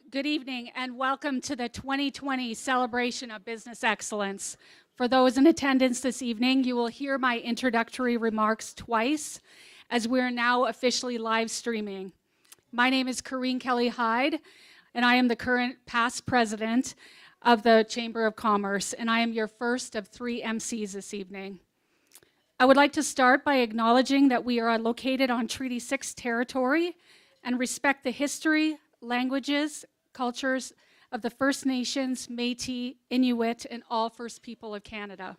Good evening and welcome to the 2020 Celebration of Business Excellence. For those in attendance this evening, you will hear my introductory remarks twice as we are now officially live streaming. My name is Corrine Kelly-Hyde and I am the current past president of the Chamber of Commerce, and I am your first of 3 MCs this evening. I would like to start by acknowledging that we are located on Treaty 6 territory and respect the history, languages, cultures of the First Nations, Métis, Inuit, and all First People of Canada.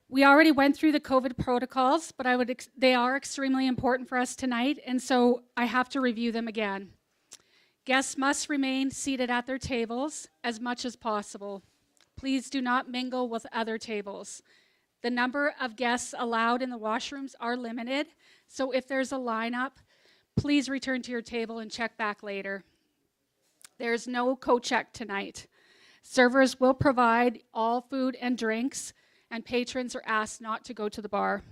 We already went through the COVID protocols, but they are extremely important for us tonight, and so I have to review them again. Guests must remain seated at their tables as much as possible. Please do not mingle with other tables. The number of guests allowed in the washrooms are limited, so if there's a lineup, please return to your table and check back later. There's no co-check tonight. Servers will provide all food and drinks, and patrons are asked not to go to the bar.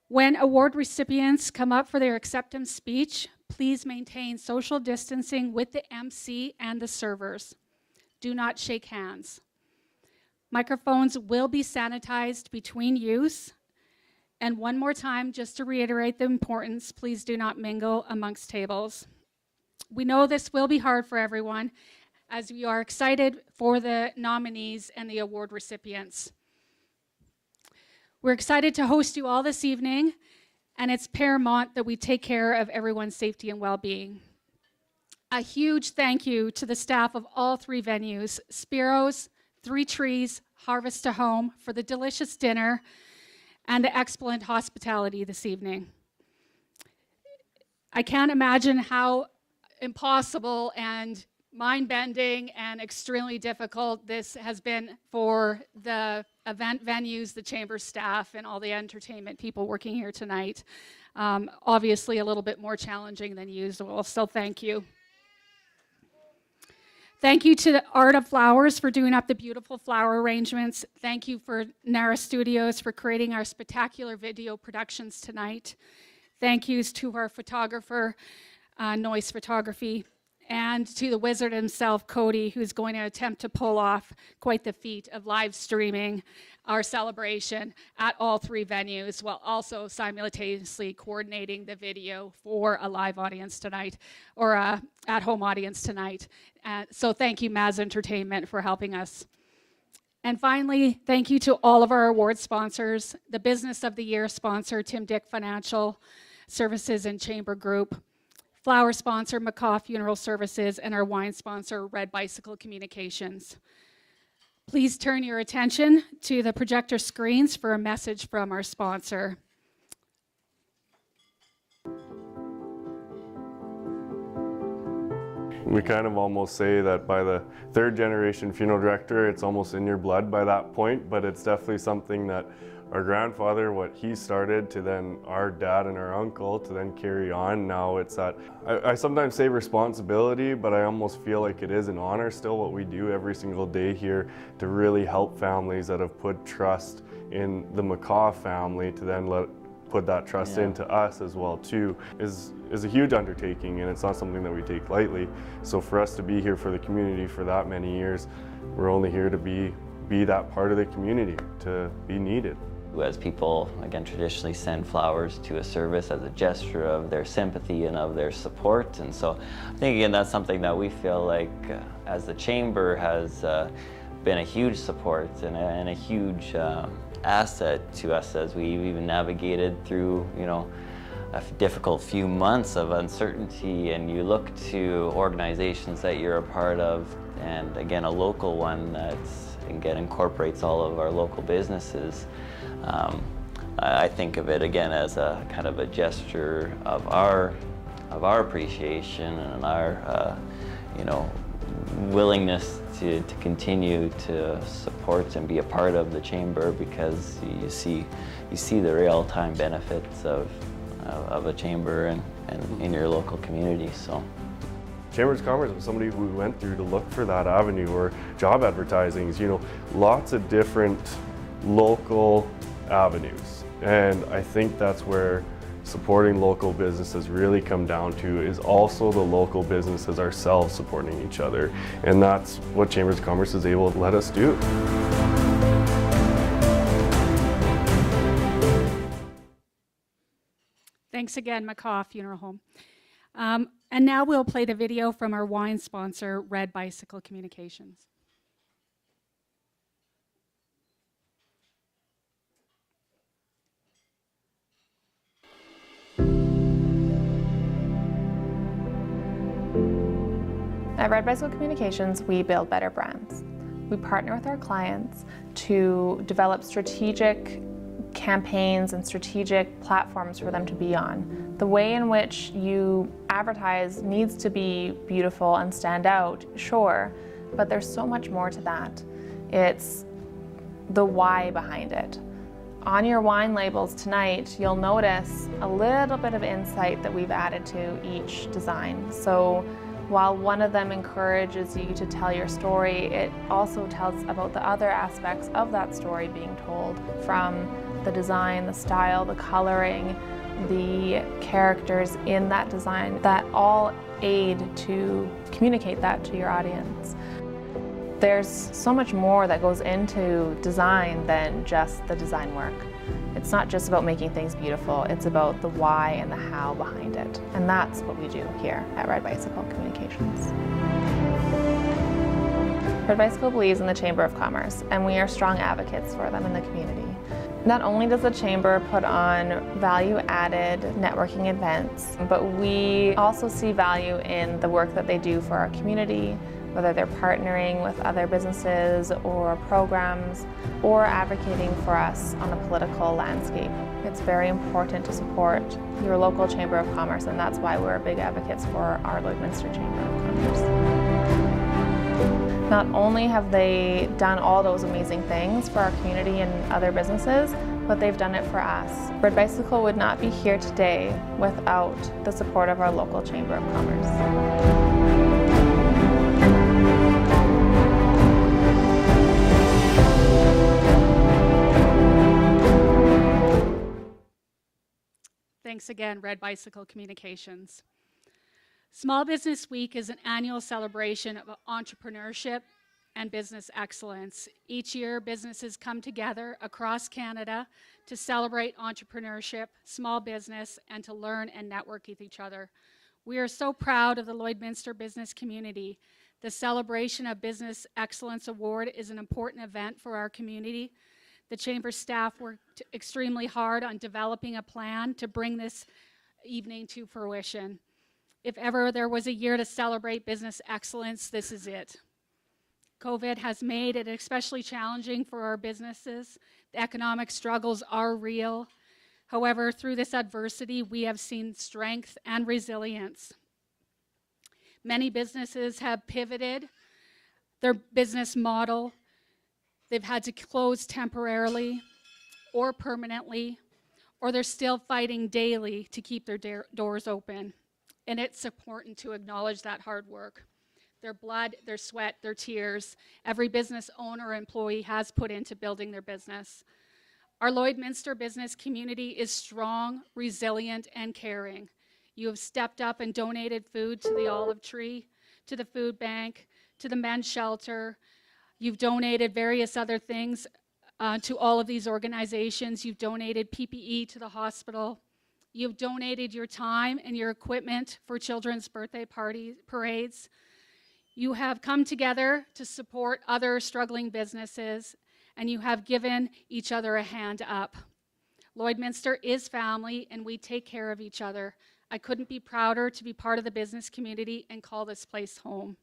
When award recipients come up for their acceptance speech, please maintain social distancing with the MC and the servers. Do not shake hands. Microphones will be sanitized between use. And one more time, just to reiterate the importance, please do not mingle amongst tables. We know this will be hard for everyone, as we are excited for the nominees and the award recipients. We're excited to host you all this evening, and it's paramount that we take care of everyone's safety and well-being. A huge thank you to the staff of all 3 venues, Spiros, 3 Trees, Harvest to Home, for the delicious dinner and the excellent hospitality this evening. I can't imagine how impossible and mind-bending and extremely difficult this has been for the event venues, the chamber staff, and all the entertainment people working here tonight. Obviously a little bit more challenging than usual, so thank you. Thank you to the Art of Flowers for doing up the beautiful flower arrangements. Thank you for Nara Studios for creating our spectacular video productions tonight. Thank yous to our photographer, Noise Photography, and to the wizard himself, Cody, who's going to attempt to pull off quite the feat of live streaming our celebration at all 3 venues, while also simultaneously coordinating the video for a live audience tonight, or a at-home audience tonight. So thank you, Maz Entertainment, for helping us. And finally, thank you to all of our award sponsors, the Business of the Year sponsor, Tim Dick Financial Services and Chamber Group, flower sponsor, McCaw Funeral Services, and our wine sponsor, Red Bicycle Communications. Please turn your attention to the projector screens for a message from our sponsor. We kind of almost say that by the 3rd generation funeral director, it's almost in your blood by that point, but it's definitely something that our grandfather, what he started, to then our dad and our uncle to then carry on. Now it's that, I sometimes say responsibility, but I almost feel like it is an honor still what we do every single day here to really help families that have put trust in the McCaw family to then put that trust into us as well too is a huge undertaking, and it's not something that we take lightly. So for us to be here for the community for that many years, we're only here to be that part of the community, to be needed. As people, again, traditionally send flowers to a service as a gesture of their sympathy and of their support. And so I think, again, that's something that we feel like as the Chamber has been a huge support and a huge asset to us as we've even navigated through, a difficult few months of uncertainty, and you look to organizations that you're a part of, and again, a local one that again incorporates all of our local businesses. I think of it again as a kind of a gesture of our appreciation and our willingness to continue to support and be a part of the Chamber, because you see the real-time benefits of a Chamber and in your local community. So Chambers of Commerce was somebody who we went through to look for that avenue, or job advertisings, lots of different local avenues. And I think that's where supporting local businesses really come down to is also the local businesses ourselves supporting each other. And that's what Chambers of Commerce is able to let us do. Thanks again, McCaw Funeral Home. And now we'll play the video from our wine sponsor, Red Bicycle Communications. At Red Bicycle Communications, we build better brands. We partner with our clients to develop strategic campaigns and strategic platforms for them to be on. The way in which you advertise needs to be beautiful and stand out, sure, but there's so much more to that. It's the why behind it. On your wine labels tonight, you'll notice a little bit of insight that we've added to each design. So while one of them encourages you to tell your story, it also tells about the other aspects of that story being told, from the design, the style, the coloring, the characters in that design, that all aid to communicate that to your audience. There's so much more that goes into design than just the design work. It's not just about making things beautiful, it's about the why and the how behind it. And that's what we do here at Red Bicycle Communications. Red Bicycle believes in the Chamber of Commerce, and we are strong advocates for them in the community. Not only does the Chamber put on value-added networking events, but we also see value in the work that they do for our community, whether they're partnering with other businesses or programs, or advocating for us on a political landscape. It's very important to support your local Chamber of Commerce, and that's why we're big advocates for our Lloydminster Chamber of Commerce. Not only have they done all those amazing things for our community and other businesses, but they've done it for us. Red Bicycle would not be here today without the support of our local Chamber of Commerce. Thanks again, Red Bicycle Communications. Small Business Week is an annual celebration of entrepreneurship and business excellence. Each year, businesses come together across Canada to celebrate entrepreneurship, small business, and to learn and network with each other. We are so proud of the Lloydminster business community. The Celebration of Business Excellence Award is an important event for our community. The Chamber staff worked extremely hard on developing a plan to bring this evening to fruition. If ever there was a year to celebrate business excellence, this is it. COVID has made it especially challenging for our businesses. The economic struggles are real. However, through this adversity, we have seen strength and resilience. Many businesses have pivoted their business model. They've had to close temporarily or permanently, or they're still fighting daily to keep their doors open. And it's important to acknowledge that hard work. Their blood, their sweat, their tears, every business owner or employee has put into building their business. Our Lloydminster business community is strong, resilient, and caring. You have stepped up and donated food to the Olive Tree, to the food bank, to the men's shelter. You've donated various other things to all of these organizations. You've donated PPE to the hospital. You've donated your time and your equipment for children's birthday parades. You have come together to support other struggling businesses, and you have given each other a hand up. Lloydminster is family, and we take care of each other. I couldn't be prouder to be part of the business community and call this place home.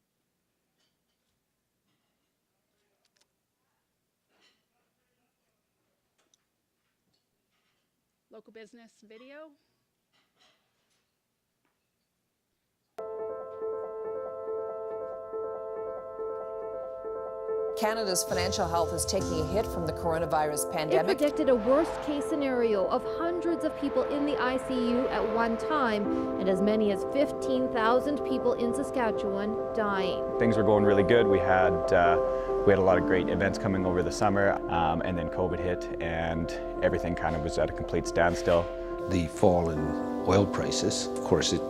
Local business video. Canada's financial health is taking a hit from the coronavirus It pandemic. predicted a worst-case scenario of hundreds of people in the ICU at one time and as many as 15,000 people in Saskatchewan dying. Things were going really good. We had a lot of great events coming over the summer, and then COVID hit and everything kind of was at a complete standstill. the fall in oil prices, of course, it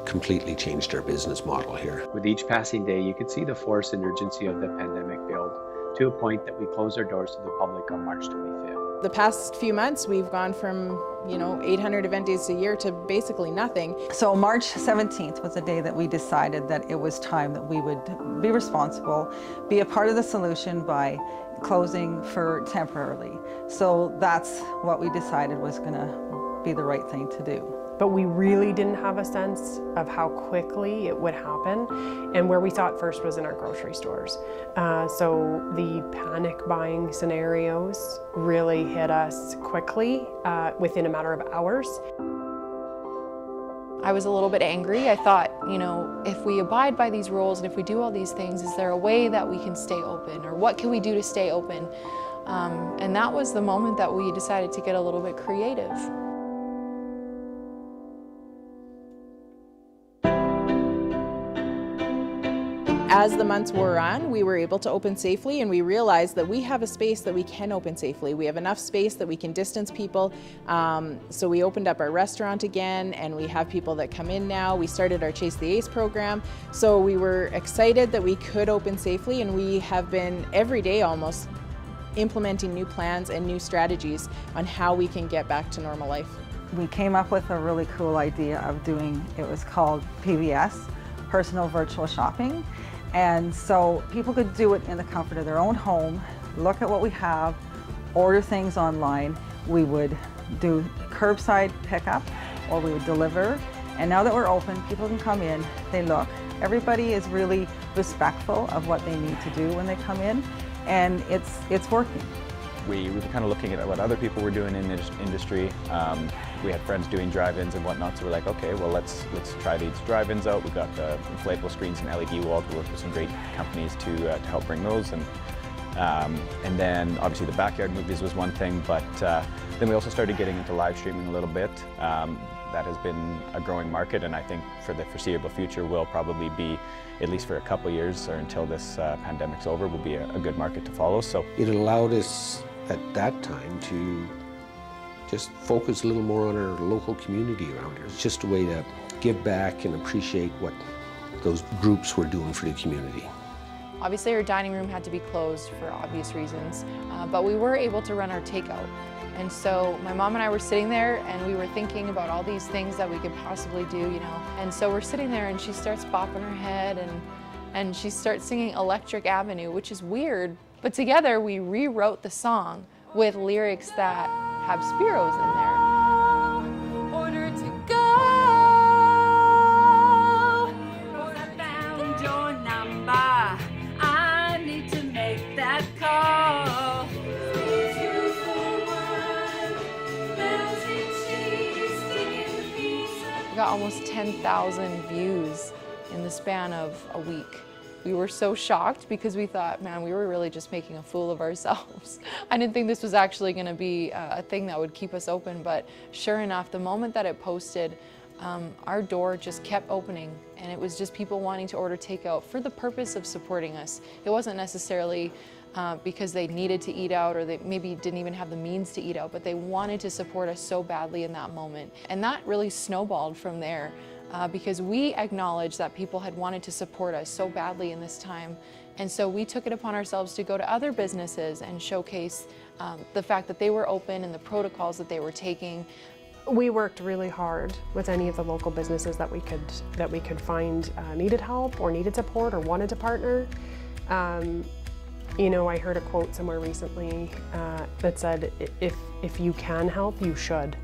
completely changed our business model here. With each passing day, you could see the force and urgency of the pandemic build to a point that we closed our doors to the public on March 25th. The past few months, we've gone from, 800 event days a year to basically nothing. So March 17th was the day that we decided that it was time that we would be responsible, be a part of the solution by closing for temporarily. So that's what we decided was going to be the right thing to do. But we really didn't have a sense of how quickly it would happen. And where we saw it first was in our grocery stores. So the panic buying scenarios really hit us quickly within a matter of hours. I was a little bit angry. I thought, if we abide by these rules and if we do all these things, is there a way that we can stay open? Or what can we do to stay open? And that was the moment that we decided to get a little bit creative. As the months wore on, we were able to open safely, and we realized that we have a space that we can open safely. We have enough space that we can distance people. So we opened up our restaurant again, and we have people that come in now. We started our Chase the Ace program. So we were excited that we could open safely, and we have been every day almost implementing new plans and new strategies on how we can get back to normal life. We came up with a really cool idea of doing, it was called PVS, Personal Virtual Shopping. And so people could do it in the comfort of their own home, look at what we have, order things online. We would do curbside pickup or we would deliver. And now that we're open, people can come in, they look. Everybody is really respectful of what they need to do when they come in, and it's working. We were kind of looking at what other people were doing in this industry. We had friends doing drive-ins and whatnot, so we're like, okay, well let's try these drive-ins out. We've got the inflatable screens and LED walls. We worked with some great companies to help bring those, and then obviously the backyard movies was one thing, but then we also started getting into live streaming a little bit. That has been a growing market, and I think for the foreseeable future will probably be, at least for a couple years or until this pandemic's over, will be a good market to follow. So it allowed us at that time to just focus a little more on our local community around here. It's just a way to give back and appreciate what those groups were doing for the community. Obviously our dining room had to be closed for obvious reasons, but we were able to run our takeout. And so my mom and I were sitting there and we were thinking about all these things that we could possibly do, And so we're sitting there and she starts bopping her head and she starts singing Electric Avenue, which is weird, but together we rewrote the song with lyrics that have Spiros in there. Order to go. I found your number. I need to make that call. Two for one. Melted cheese, sticking pizza. We got almost 10,000 views in the span of a week. We were so shocked because we thought, man, we were really just making a fool of ourselves. I didn't think this was actually going to be a thing that would keep us open, but sure enough, the moment that it posted, our door just kept opening, and it was just people wanting to order takeout for the purpose of supporting us. It wasn't necessarily because they needed to eat out or they maybe didn't even have the means to eat out, but they wanted to support us so badly in that moment. And that really snowballed from there. Because we acknowledged that people had wanted to support us so badly in this time. And so we took it upon ourselves to go to other businesses and showcase the fact that they were open and the protocols that they were taking. We worked really hard with any of the local businesses that we could find needed help or needed support or wanted to partner. I heard a quote somewhere recently that said, if you can help, you should.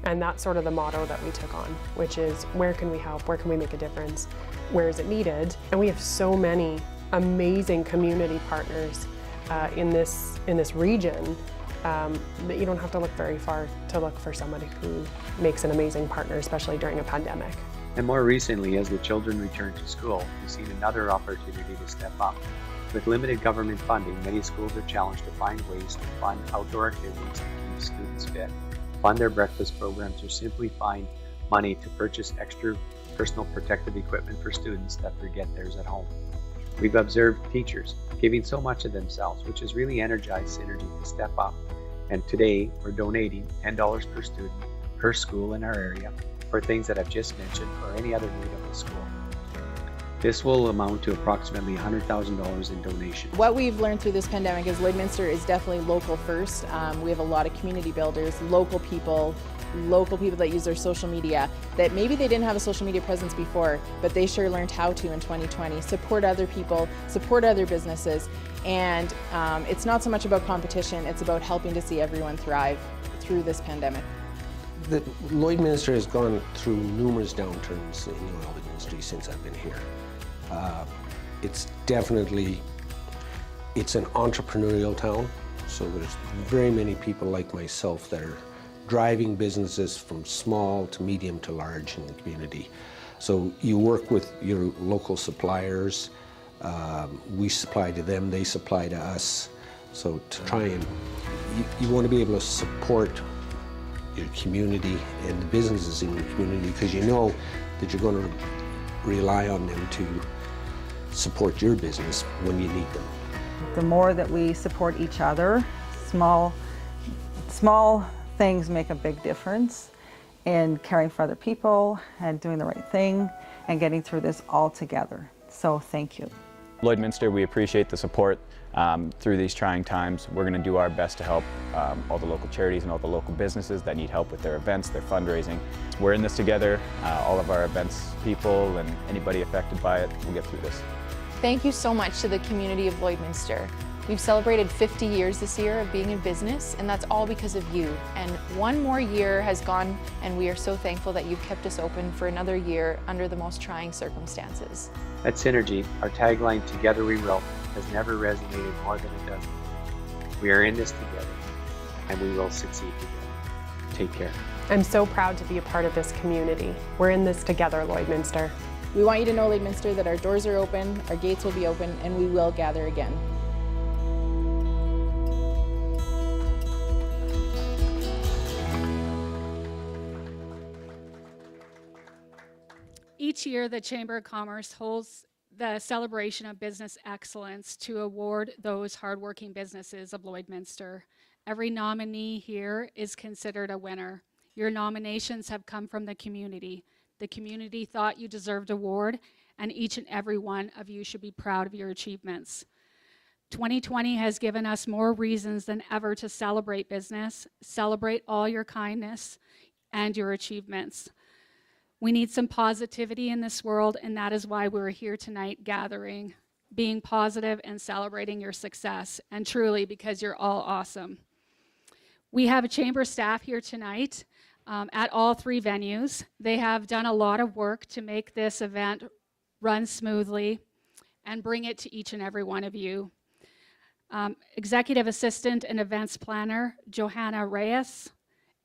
And that's sort of the motto that we took on, which is where can we help, where can we make a difference, where is it needed? And we have so many amazing community partners in this region that you don't have to look very far to look for somebody who makes an amazing partner, especially during a pandemic. And more recently, as the children return to school, we've seen another opportunity to step up. With limited government funding, many schools are challenged to find ways to fund outdoor activities and keep students fit, fund their breakfast programs, or simply find money to purchase extra personal protective equipment for students that forget theirs at home. We've observed teachers giving so much of themselves, which has really energized Synergy to step up. And today, we're donating $10 per student per school in our area for things that I've just mentioned or any other need of the school. This will amount to approximately $100,000 in donations. What we've learned through this pandemic is Lloydminster is definitely local first. We have a lot of community builders, local people that use their social media, that maybe they didn't have a social media presence before, but they sure learned how to in 2020. Support other people, support other businesses, and it's not so much about competition, it's about helping to see everyone thrive through this pandemic. The Lloydminster has gone through numerous downturns in the oil industry since I've been here. It's definitely, it's an entrepreneurial town, so there's very many people like myself that are driving businesses from small to medium to large in the community. So you work with your local suppliers, we supply to them, they supply to us. So to try and, you want to be able to support your community and the businesses in your community, because you know that you're going to rely on them to support your business when you need them. The more that we support each other, small things make a big difference in caring for other people and doing the right thing and getting through this all together. So thank you. Lloydminster, we appreciate the support through these trying times. We're going to do our best to help all the local charities and all the local businesses that need help with their events, their fundraising. We're in this together. All of our events people and anybody affected by it will get through this. Thank you so much to the community of Lloydminster. We've celebrated 50 years this year of being in business, and that's all because of you. And one more year has gone, and we are so thankful that you've kept us open for another year under the most trying circumstances. At Synergy, our tagline, "Together we will," has never resonated more than it does. We are in this together, and we will succeed together. Take care. I'm so proud to be a part of this community. We're in this together, Lloydminster. We want you to know, Lloydminster, that our doors are open, our gates will be open, and we will gather again. Each year, the Chamber of Commerce holds the celebration of business excellence to award those hardworking businesses of Lloydminster. Every nominee here is considered a winner. Your nominations have come from the community. The community thought you deserved an award, and each and every one of you should be proud of your achievements. 2020 has given us more reasons than ever to celebrate business, celebrate all your kindness and your achievements. We need some positivity in this world, and that is why we're here tonight gathering, being positive and celebrating your success, and truly because you're all awesome. We have a chamber staff here tonight at all three venues. They have done a lot of work to make this event run smoothly and bring it to each and every one of you. Executive Assistant and Events Planner, Johanna Reyes.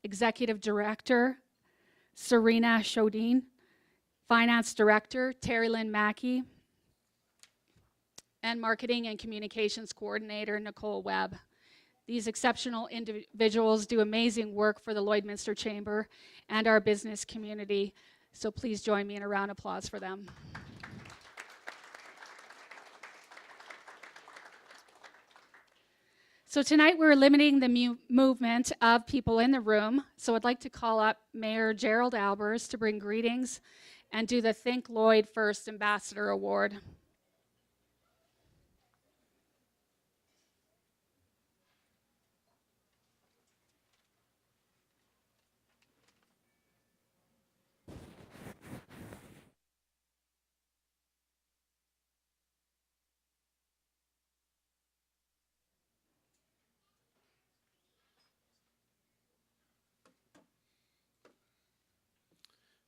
Executive Director, Serena Shodin. Finance Director, Terry Lynn Mackey. And Marketing and Communications Coordinator, Nicole Webb. These exceptional individuals do amazing work for the Lloydminster Chamber and our business community. So please join me in a round of applause for them. So tonight we're limiting the movement of people in the room. So I'd like to call up Mayor Gerald Albers to bring greetings and do the Think Lloyd First Ambassador Award.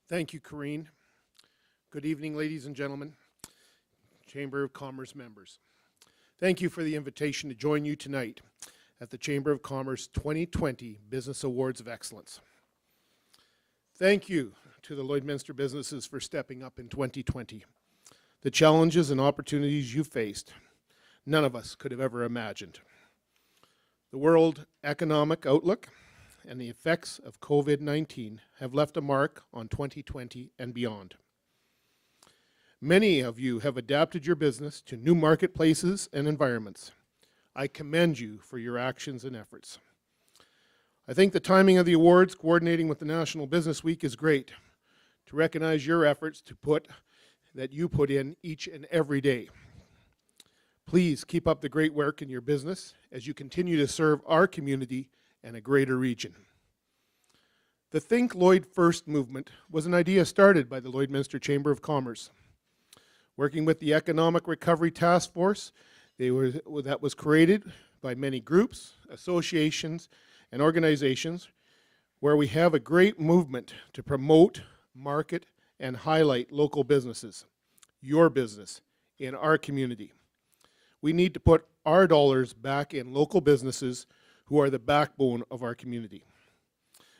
Thank you, Corrine. Good evening, ladies and gentlemen, Chamber of Commerce members. Thank you for the invitation to join you tonight at the Chamber of Commerce 2020 Business Awards of Excellence. Thank you to the Lloydminster businesses for stepping up in 2020. The challenges and opportunities you faced, none of us could have ever imagined. The world economic outlook and the effects of COVID-19 have left a mark on 2020 and beyond. Many of you have adapted your business to new marketplaces and environments. I commend you for your actions and efforts. I think the timing of the awards coordinating with the National Business Week is great to recognize your efforts that you put in each and every day. Please keep up the great work in your business as you continue to serve our community and a greater region. The Think Lloyd First movement was an idea started by the Lloydminster Chamber of Commerce. Working with the Economic Recovery Task Force, that was created by many groups, associations, and organizations where we have a great movement to promote, market, and highlight local businesses, your business, in our community. We need to put our dollars back in local businesses who are the backbone of our community.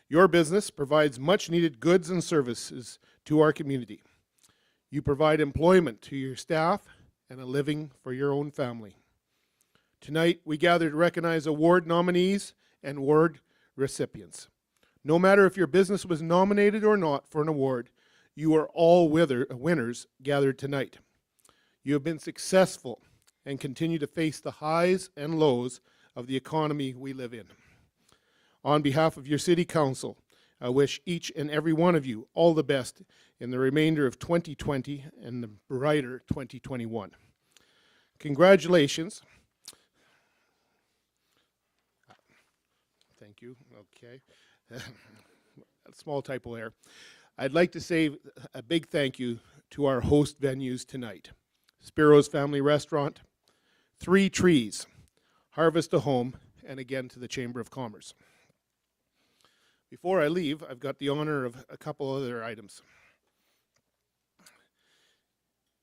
Your business provides much needed goods and services to our community. You provide employment to your staff and a living for your own family. Tonight, we gather to recognize award nominees and award recipients. No matter if your business was nominated or not for an award, you are all winners gathered tonight. You have been successful and continue to face the highs and lows of the economy we live in. On behalf of your City Council, I wish each and every one of you all the best in the remainder of 2020 and the brighter 2021. Congratulations. Thank you. Okay. A small typo there. I'd like to say a big thank you to our host venues tonight. Spiros Family Restaurant, 3 Trees, Harvest a Home, and again to the Chamber of Commerce. Before I leave, I've got the honor of a couple other items.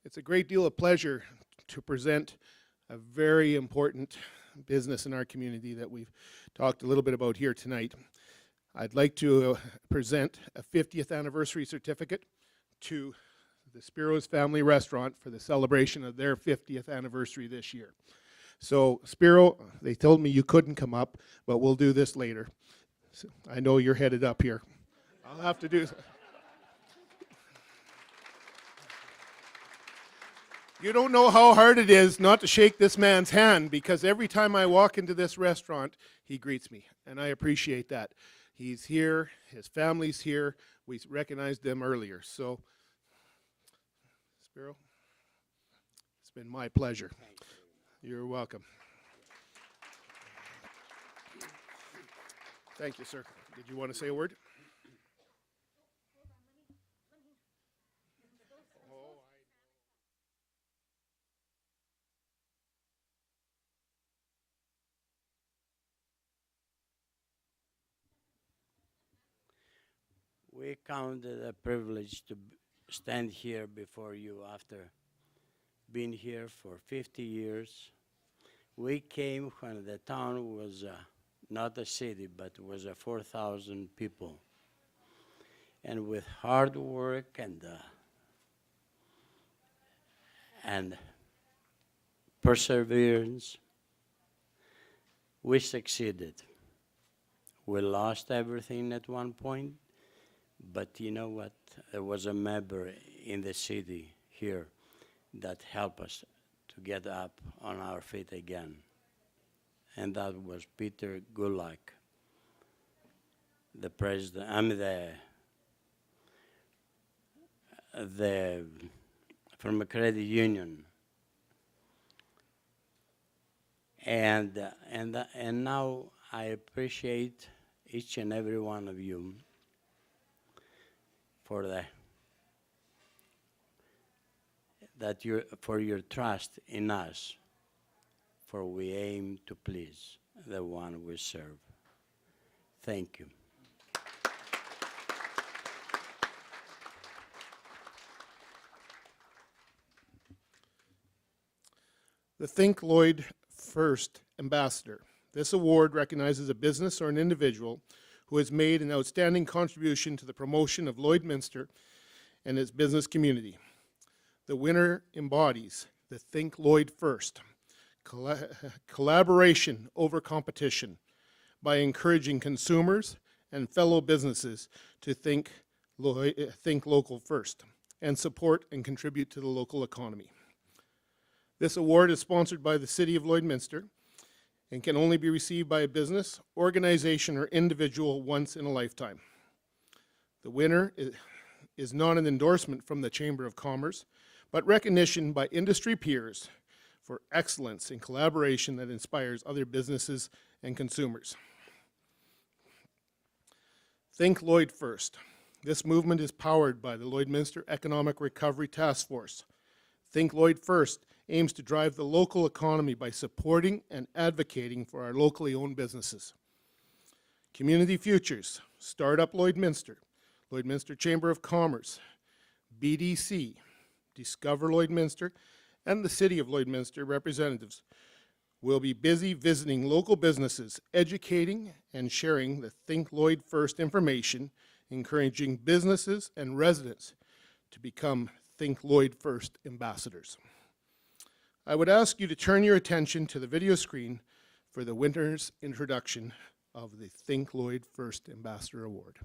It's a great deal of pleasure to present a very important business in our community that we've talked a little bit about here tonight. I'd like to present a 50th anniversary certificate to the Spiros Family Restaurant for the celebration of their 50th anniversary this year. So Spiro, they told me you couldn't come up, but we'll do this later. So I know you're headed up here. I'll have to do. You don't know how hard it is not to shake this man's hand, because every time I walk into this restaurant, he greets me, and I appreciate that. He's here, his family's here, we recognized them earlier. So, Spiro, it's been my pleasure. You're welcome. Thank you, sir. Did you want to say a word? We count it a privilege to stand here before you after being here for 50 years. We came when the town was not a city, but was 4,000 people. And with hard work and perseverance, we succeeded. We lost everything at one point, but you know what? There was a member in the city here that helped us to get up on our feet again. And that was Peter Gulak, the president, from a credit union. And now I appreciate each and every one of you for for your trust in us, for we aim to please the one we serve. Thank you. The Think Lloyd First Ambassador. This award recognizes a business or an individual who has made an outstanding contribution to the promotion of Lloydminster and its business community. The winner embodies the Think Lloyd First, collaboration over competition, by encouraging consumers and fellow businesses to think local first and support and contribute to the local economy. This award is sponsored by the City of Lloydminster and can only be received by a business, organization, or individual once in a lifetime. The winner is not an endorsement from the Chamber of Commerce, but recognition by industry peers for excellence in collaboration that inspires other businesses and consumers. Think Lloyd First. This movement is powered by the Lloydminster Economic Recovery Task Force. Think Lloyd First aims to drive the local economy by supporting and advocating for our locally owned businesses. Community Futures, Startup Lloydminster, Lloydminster Chamber of Commerce, BDC, Discover Lloydminster, and the City of Lloydminster representatives will be busy visiting local businesses, educating and sharing the Think Lloyd First information, encouraging businesses and residents to become Think Lloyd First ambassadors. I would ask you to turn your attention to the video screen for the winner's introduction of the Think Lloyd First Ambassador Award.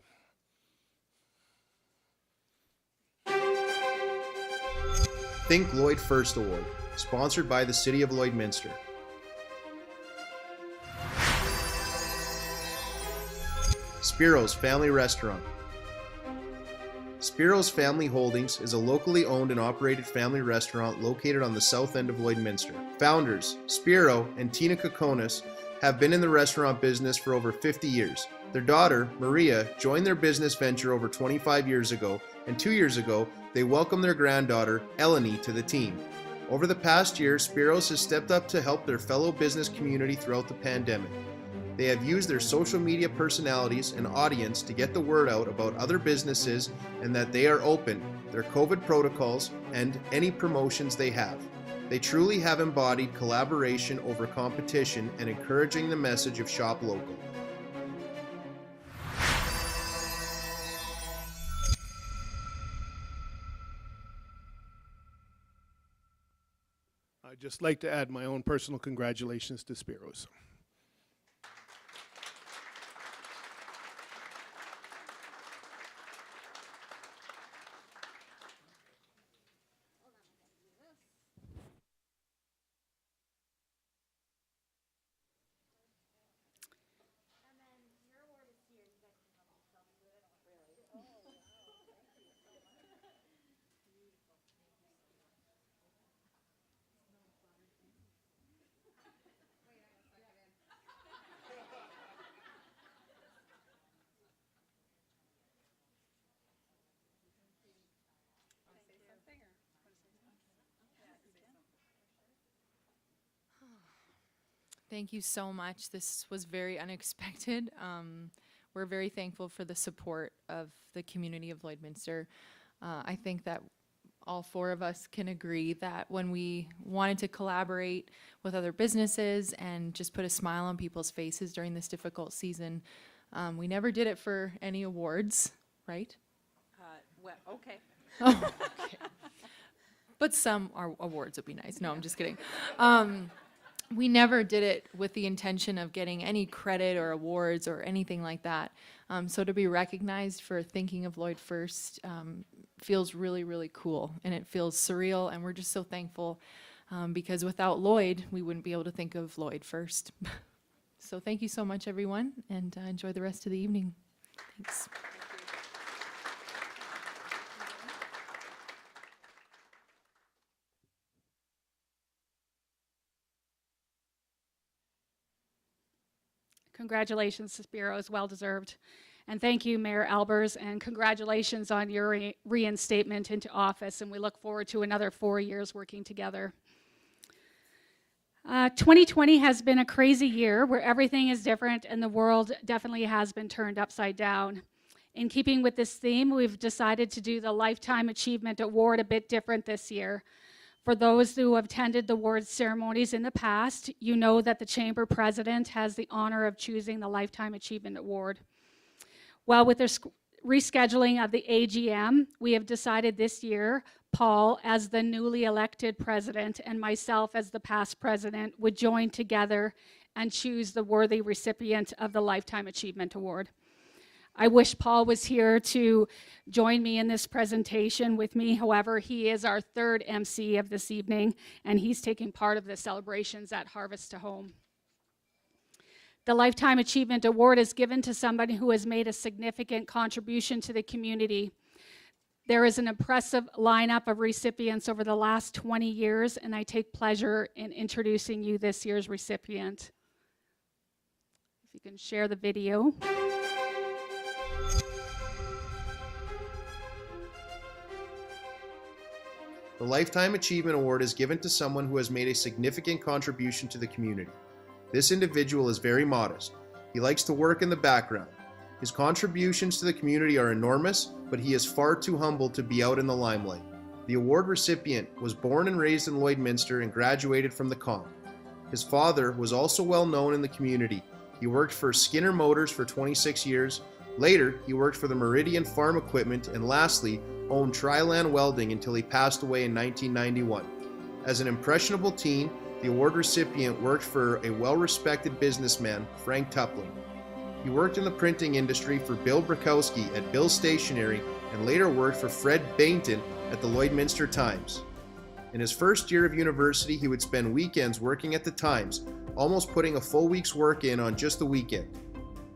Think Lloyd First Award, sponsored by the City of Lloydminster. Spiros Family Restaurant. Spiros Family Holdings is a locally owned and operated family restaurant located on the south end of Lloydminster. Founders, Spiro and Tina Kokonis, have been in the restaurant business for over 50 years. Their daughter, Maria, joined their business venture over 25 years ago, and 2 years ago, they welcomed their granddaughter, Eleni, to the team. Over the past year, Spiros has stepped up to help their fellow business community throughout the pandemic. They have used their social media personalities and audience to get the word out about other businesses and that they are open, their COVID protocols, and any promotions they have. They truly have embodied collaboration over competition and encouraging the message of shop local. I'd just like to add my own personal congratulations to Spiros. Thank you so much. This was very unexpected. We're very thankful for the support of the community of Lloydminster. I think that all four of us can agree that when we wanted to collaborate with other businesses and just put a smile on people's faces during this difficult season, we never did it for any awards, right? Well, okay. Oh, okay. But some awards would be nice. No, I'm just kidding. We never did it with the intention of getting any credit or awards or anything like that. So to be recognized for thinking of Lloyd First feels really, really cool, and it feels surreal, and we're just so thankful because without Lloyd, we wouldn't be able to think of Lloyd First. So thank you so much, everyone, and enjoy the rest of the evening. Thanks. Congratulations to Spiros, well deserved. And thank you, Mayor Albers, and congratulations on your reinstatement into office, and we look forward to another 4 years working together. 2020 has been a crazy year where everything is different and the world definitely has been turned upside down. In keeping with this theme, we've decided to do the Lifetime Achievement Award a bit different this year. For those who have attended the award ceremonies in the past, you know that the Chamber President has the honor of choosing the Lifetime Achievement Award. Well, with the rescheduling of the AGM, we have decided this year, Paul, as the newly elected president, and myself as the past president, would join together and choose the worthy recipient of the Lifetime Achievement Award. I wish Paul was here to join me in this presentation with me. However, he is our third MC of this evening, and he's taking part of the celebrations at Harvest to Home. The Lifetime Achievement Award is given to somebody who has made a significant contribution to the community. There is an impressive lineup of recipients over the last 20 years, and I take pleasure in introducing you this year's recipient. If you can share the video. The Lifetime Achievement Award is given to someone who has made a significant contribution to the community. This individual is very modest. He likes to work in the background. His contributions to the community are enormous, but he is far too humble to be out in the limelight. The award recipient was born and raised in Lloydminster and graduated from the Comp. His father was also well known in the community. He worked for Skinner Motors for 26 years. Later, he worked for the Meridian Farm Equipment, and lastly, owned Triland Welding until he passed away in 1991. As an impressionable teen, the award recipient worked for a well-respected businessman, Frank Tupling. He worked in the printing industry for Bill Brakowski at Bill Stationery and later worked for Fred Bainton at the Lloydminster Times. In his first year of university, he would spend weekends working at the Times, almost putting a full week's work in on just the weekend.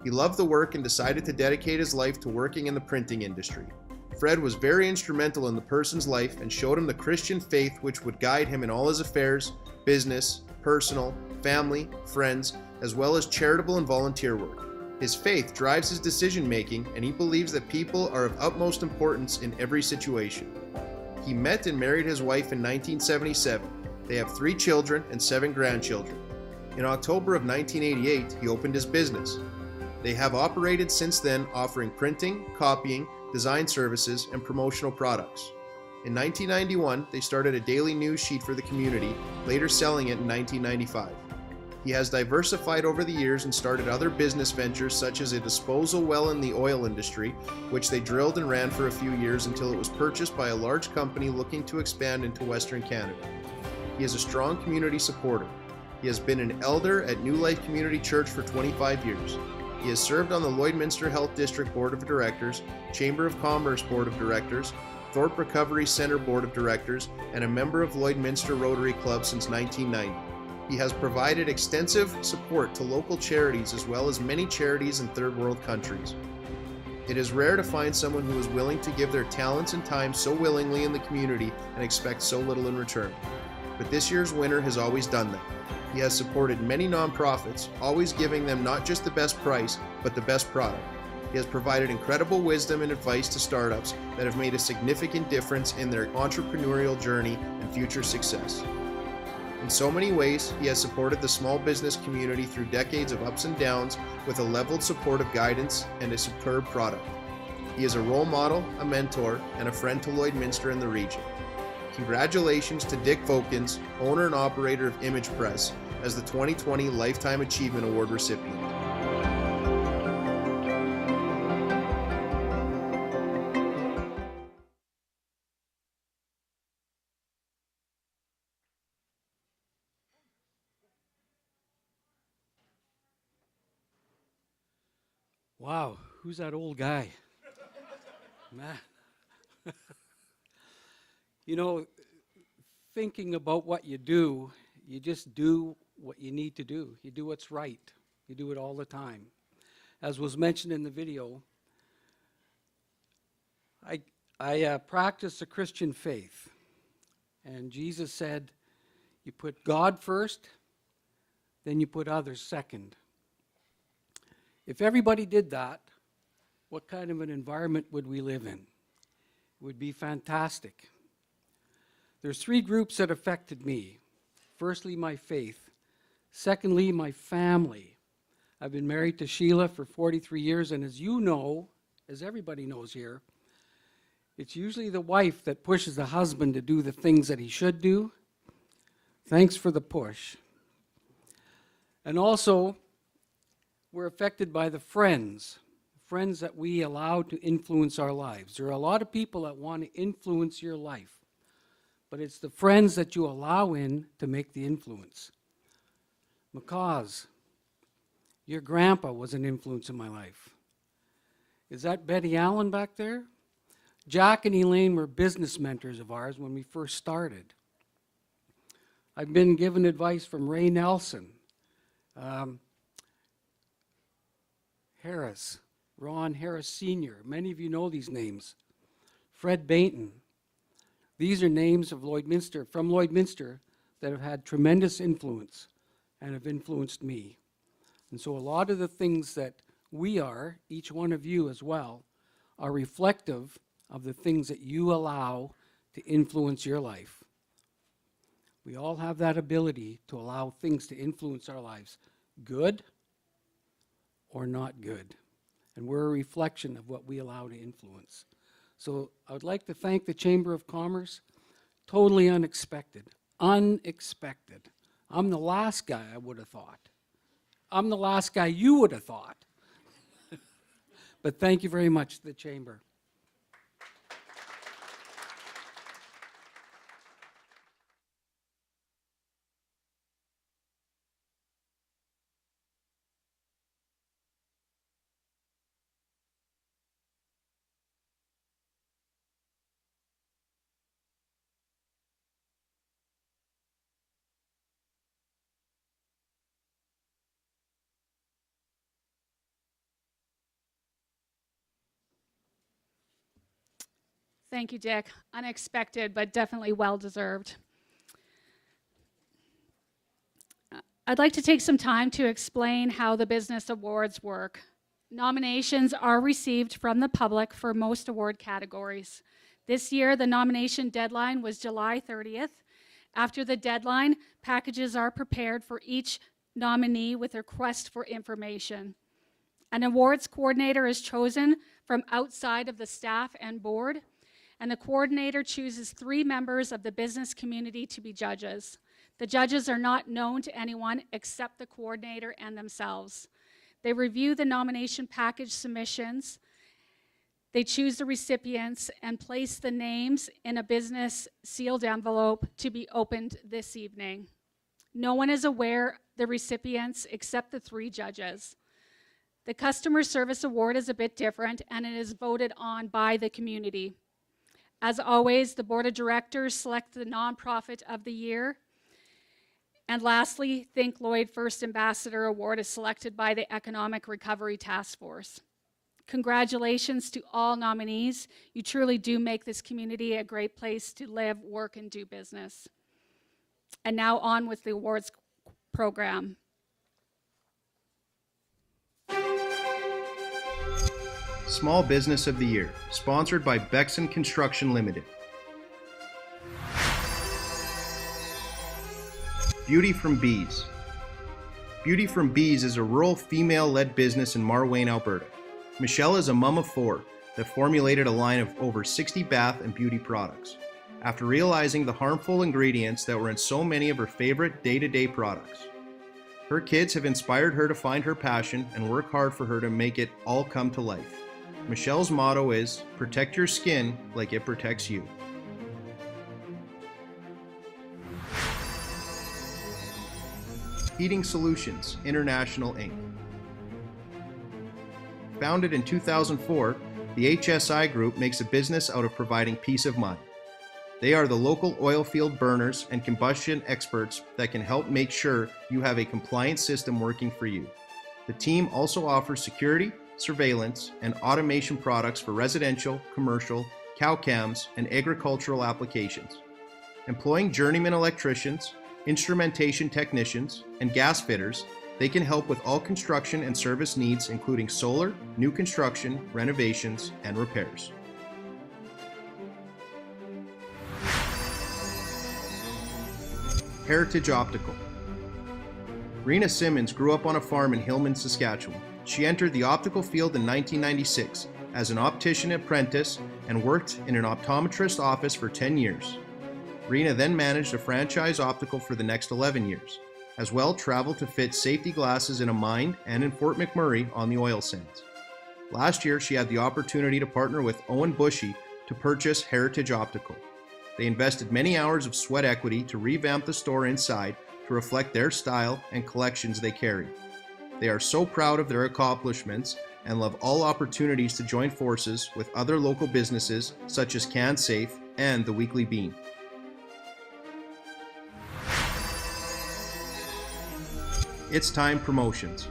He loved the work and decided to dedicate his life to working in the printing industry. Fred was very instrumental in the person's life and showed him the Christian faith which would guide him in all his affairs, business, personal, family, friends, as well as charitable and volunteer work. His faith drives his decision-making, and he believes that people are of utmost importance in every situation. He met and married his wife in 1977. They have 3 children and 7 grandchildren. In October of 1988, he opened his business. They have operated since then, offering printing, copying, design services, and promotional products. In 1991, they started a daily news sheet for the community, later selling it in 1995. He has diversified over the years and started other business ventures such as a disposal well in the oil industry, which they drilled and ran for a few years until it was purchased by a large company looking to expand into Western Canada. He is a strong community supporter. He has been an elder at New Life Community Church for 25 years. He has served on the Lloydminster Health District Board of Directors, Chamber of Commerce Board of Directors, Thorpe Recovery Center Board of Directors, and a member of Lloydminster Rotary Club since 1990. He has provided extensive support to local charities as well as many charities in third world countries. It is rare to find someone who is willing to give their talents and time so willingly in the community and expect so little in return. But this year's winner has always done that. He has supported many nonprofits, always giving them not just the best price, but the best product. He has provided incredible wisdom and advice to startups that have made a significant difference in their entrepreneurial journey and future success. In so many ways, he has supported the small business community through decades of ups and downs with a leveled support of guidance and a superb product. He is a role model, a mentor, and a friend to Lloydminster and the region. Congratulations to Dick Vokins, owner and operator of Image Press, as the 2020 Lifetime Achievement Award recipient. Wow, who's that old guy? Man. You know, thinking about what you do, you just do what you need to do. You do what's right. You do it all the time. As was mentioned in the video, I practice the Christian faith. And Jesus said, you put God first, then you put others second. If everybody did that, what kind of an environment would we live in? It would be fantastic. There's 3 groups that affected me. Firstly, my faith. Secondly, my family. I've been married to Sheila for 43 years, and as you know, as everybody knows here, it's usually the wife that pushes the husband to do the things that he should do. Thanks for the push. And also, we're affected by the friends that we allow to influence our lives. There are a lot of people that want to influence your life, but it's the friends that you allow in to make the influence. McCaws, your grandpa was an influence in my life. Is that Betty Allen back there? Jack and Elaine were business mentors of ours when we first started. I've been given advice from Ray Nelson. Harris, Ron Harris Sr., many of you know these names. Fred Bainton. These are names of Lloydminster, from Lloydminster, that have had tremendous influence and have influenced me. And so a lot of the things that we are, each one of you as well, are reflective of the things that you allow to influence your life. We all have that ability to allow things to influence our lives, good or not good. And we're a reflection of what we allow to influence. So I would like to thank the Chamber of Commerce. Totally unexpected. Unexpected. I'm the last guy I would have thought. I'm the last guy you would have thought. But thank you very much to the Chamber. Thank you, Dick. Unexpected, but definitely well-deserved. I'd like to take some time to explain how the business awards work. Nominations are received from the public for most award categories. This year, the nomination deadline was July 30th. After the deadline, packages are prepared for each nominee with a request for information. An awards coordinator is chosen from outside of the staff and board, and the coordinator chooses 3 members of the business community to be judges. The judges are not known to anyone except the coordinator and themselves. They review the nomination package submissions, they choose the recipients, and place the names in a business sealed envelope to be opened this evening. No one is aware the recipients except the 3 judges. The Customer Service Award is a bit different, and it is voted on by the community. As always, the Board of Directors select the Nonprofit of the Year. And lastly, Think Lloyd First Ambassador Award is selected by the Economic Recovery Task Force. Congratulations to all nominees. You truly do make this community a great place to live, work, and do business. And now on with the awards program. Small Business of the Year, sponsored by Bexon Construction Limited. Beauty from Bees. Beauty from Bees is a rural female-led business in Marwayne, Alberta. Michelle is a mom of 4 that formulated a line of over 60 bath and beauty products. After realizing the harmful ingredients that were in so many of her favorite day-to-day products. Her kids have inspired her to find her passion and work hard for her to make it all come to life. Michelle's motto is, protect your skin like it protects you. Heating Solutions International Inc. Founded in 2004, the HSI Group makes a business out of providing peace of mind. They are the local oil field burners and combustion experts that can help make sure you have a compliant system working for you. The team also offers security, surveillance, and automation products for residential, commercial, cow cams, and agricultural applications. Employing journeyman electricians, instrumentation technicians, and gas fitters, they can help with all construction and service needs, including solar, new construction, renovations, and repairs. Heritage Optical. Rena Simmons grew up on a farm in Hillman, Saskatchewan. She entered the optical field in 1996 as an optician apprentice and worked in an optometrist office for 10 years. Rena then managed a franchise optical for the next 11 years. As well, traveled to fit safety glasses in a mine and in Fort McMurray on the oil sands. Last year, she had the opportunity to partner with Owen Bushy to purchase Heritage Optical. They invested many hours of sweat equity to revamp the store inside to reflect their style and collections they carry. They are so proud of their accomplishments and love all opportunities to join forces with other local businesses such as CanSafe and the Weekly Bean. It's Time Promotions.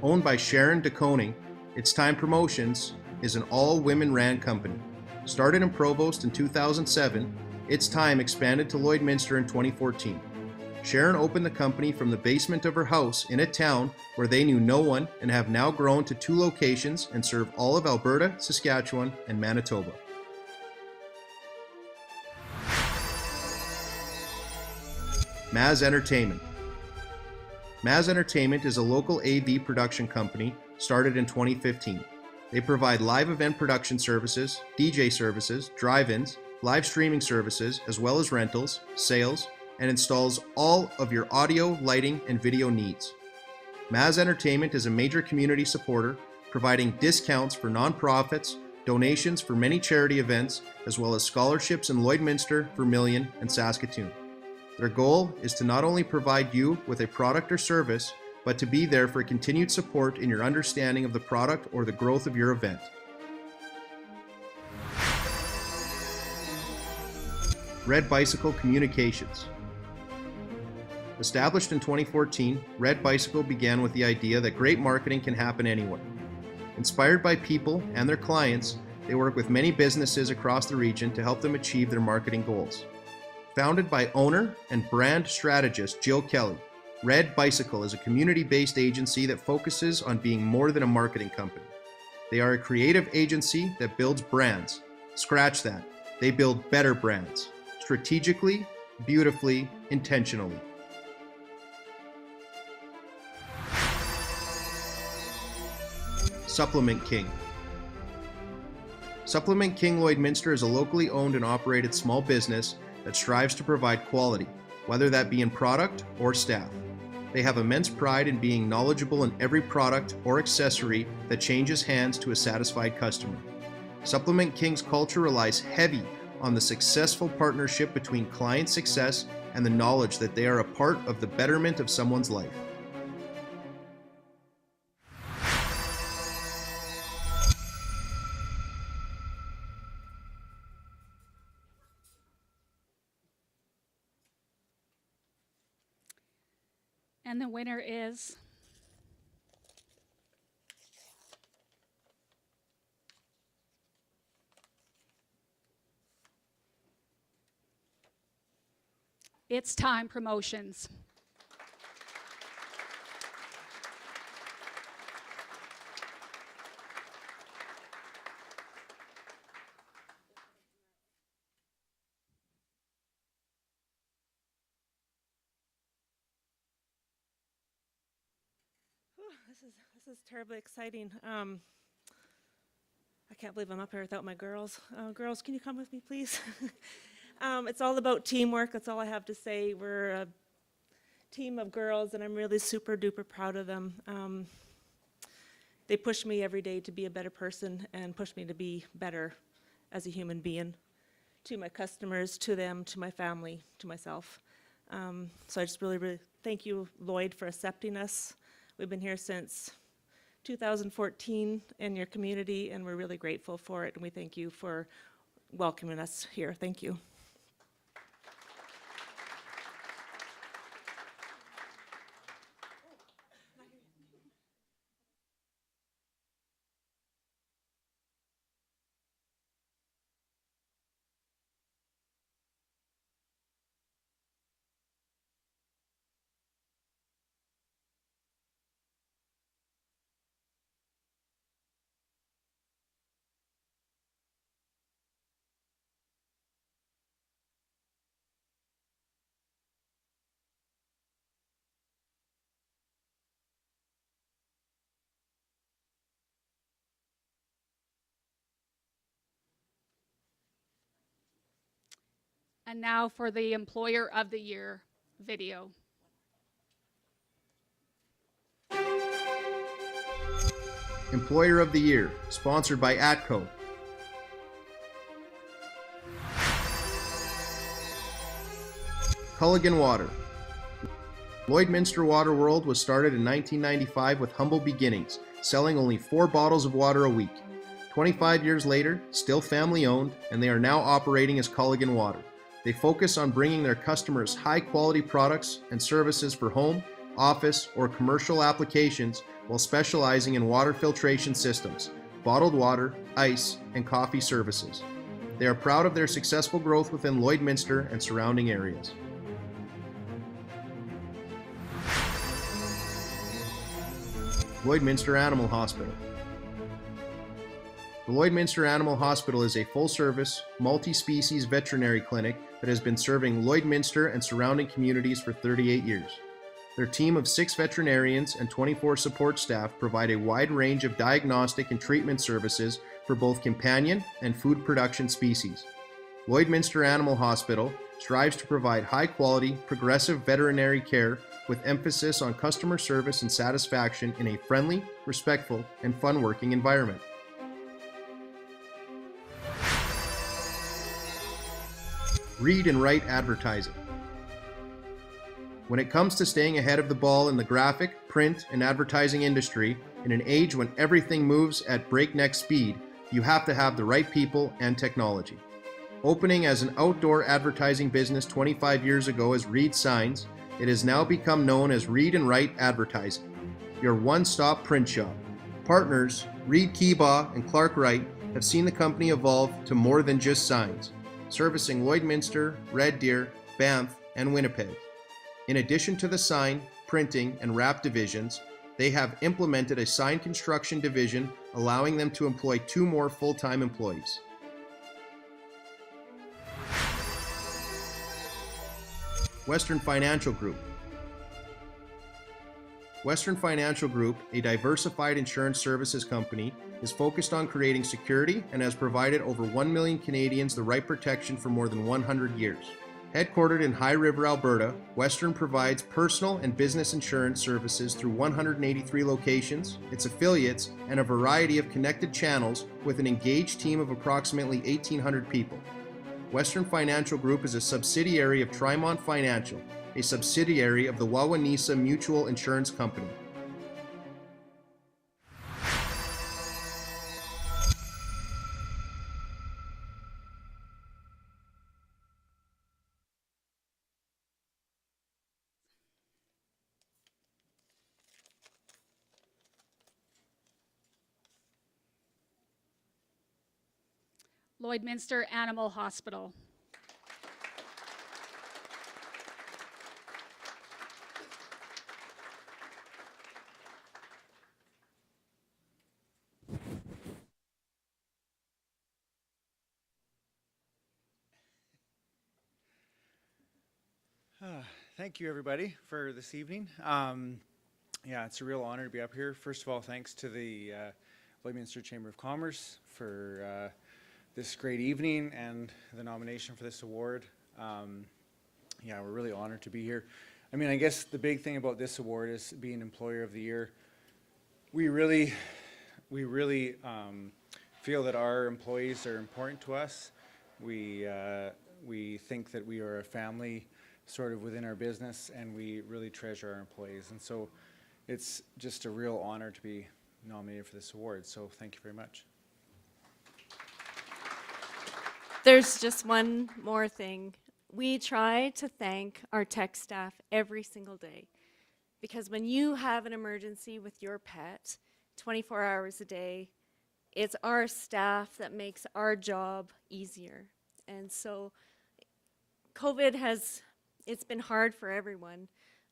Owned by Sharon DeConing, It's Time Promotions is an all-women ran company. Started in Provost in 2007, It's Time expanded to Lloydminster in 2014. Sharon opened the company from the basement of her house in a town where they knew no one and have now grown to 2 locations and serve all of Alberta, Saskatchewan, and Manitoba. Maz Entertainment. Maz Entertainment is a local AV production company started in 2015. They provide live event production services, DJ services, drive-ins, live streaming services, as well as rentals, sales, and installs all of your audio, lighting, and video needs. Maz Entertainment is a major community supporter, providing discounts for nonprofits, donations for many charity events, as well as scholarships in Lloydminster, Vermilion, and Saskatoon. Their goal is to not only provide you with a product or service, but to be there for continued support in your understanding of the product or the growth of your event. Red Bicycle Communications. Established in 2014, Red Bicycle began with the idea that great marketing can happen anywhere. Inspired by people and their clients, they work with many businesses across the region to help them achieve their marketing goals. Founded by owner and brand strategist Jill Kelly, Red Bicycle is a community-based agency that focuses on being more than a marketing company. They are a creative agency that builds brands. Scratch that. They build better brands. Strategically, beautifully, intentionally. Supplement King. Supplement King Lloydminster is a locally owned and operated small business that strives to provide quality, whether that be in product or staff. They have immense pride in being knowledgeable in every product or accessory that changes hands to a satisfied customer. Supplement King's culture relies heavy on the successful partnership between client success and the knowledge that they are a part of the betterment of someone's life. And the winner is It's Time Promotions. This is terribly exciting. I can't believe I'm up here without my girls. Girls, can you come with me, please? It's all about teamwork. That's all I have to say. We're a team of girls, and I'm really super duper proud of them. They push me every day to be a better person and push me to be better as a human being, to my customers, to them, to my family, to myself. So I just really thank you, Lloyd, for accepting us. We've been here since 2014 in your community, and we're really grateful for it, and we thank you for welcoming us here. Thank you. And now for the Employer of the Year video. Employer of the Year, sponsored by ATCO. Culligan Water. Lloydminster Water World was started in 1995 with humble beginnings, selling only 4 bottles of water a week. 25 years later, still family owned, and they are now operating as Culligan Water. They focus on bringing their customers high quality products and services for home, office, or commercial applications while specializing in water filtration systems, bottled water, ice, and coffee services. They are proud of their successful growth within Lloydminster and surrounding areas. Lloydminster Animal Hospital. The Lloydminster Animal Hospital is a full-service, multi-species veterinary clinic that has been serving Lloydminster and surrounding communities for 38 years. Their team of 6 veterinarians and 24 support staff provide a wide range of diagnostic and treatment services for both companion and food production species. Lloydminster Animal Hospital strives to provide high-quality, progressive veterinary care with emphasis on customer service and satisfaction in a friendly, respectful, and fun working environment. Read and write advertising. When it comes to staying ahead of the ball in the graphic, print, and advertising industry, in an age when everything moves at breakneck speed, you have to have the right people and technology. Opening as an outdoor advertising business 25 years ago as Read Signs, it has now become known as Read and Write Advertising, your one-stop print shop. Partners Reed Keebaugh and Clark Wright have seen the company evolve to more than just signs, servicing Lloydminster, Red Deer, Banff, and Winnipeg. In addition to the sign, printing, and wrap divisions, they have implemented a sign construction division, allowing them to employ 2 more full-time employees. Western Financial Group. Western Financial Group, a diversified insurance services company, is focused on creating security and has provided over 1 million Canadians the right protection for more than 100 years. Headquartered in High River, Alberta, Western provides personal and business insurance services through 183 locations, its affiliates, and a variety of connected channels with an engaged team of approximately 1,800 people. Western Financial Group is a subsidiary of Trimont Financial, a subsidiary of the Wawanesa Mutual Insurance Company. Lloydminster Animal Hospital. Thank you, everybody, for this evening. Yeah, it's a real honor to be up here. First of all, thanks to the Lloydminster Chamber of Commerce for this great evening and the nomination for this award. Yeah, we're really honored to be here. I mean, I guess the big thing about this award is being Employer of the Year. We really feel that our employees are important to us. We think that we are a family sort of within our business, and we really treasure our employees. And so it's just a real honor to be nominated for this award. So thank you very much. There's just one more thing. We try to thank our tech staff every single day, because when you have an emergency with your pet 24 hours a day, it's our staff that makes our job easier. And so COVID it's been hard for everyone,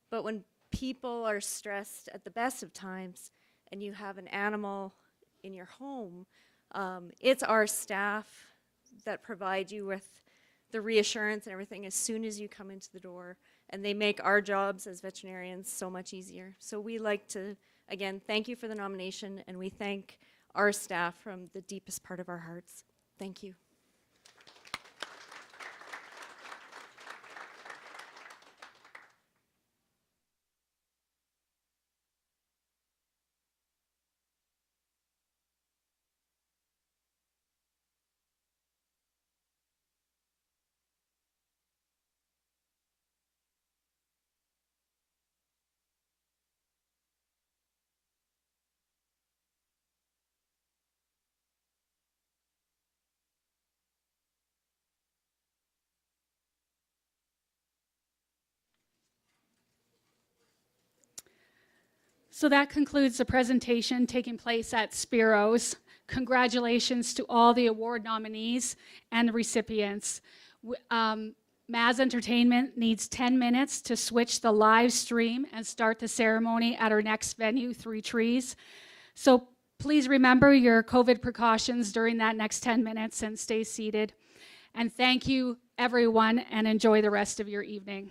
but when people are stressed at the best of times and you have an animal in your home, it's our staff that provide you with the reassurance and everything as soon as you come into the door, and they make our jobs as veterinarians so much easier. So we like to, again, thank you for the nomination, and we thank our staff from the deepest part of our hearts. Thank you. So that concludes the presentation taking place at Spiros. Congratulations to all the award nominees and the recipients. Maz Entertainment needs 10 minutes to switch the live stream and start the ceremony at our next venue, 3 Trees. So please remember your COVID precautions during that next 10 minutes and stay seated. And thank you, everyone, and enjoy the rest of your evening.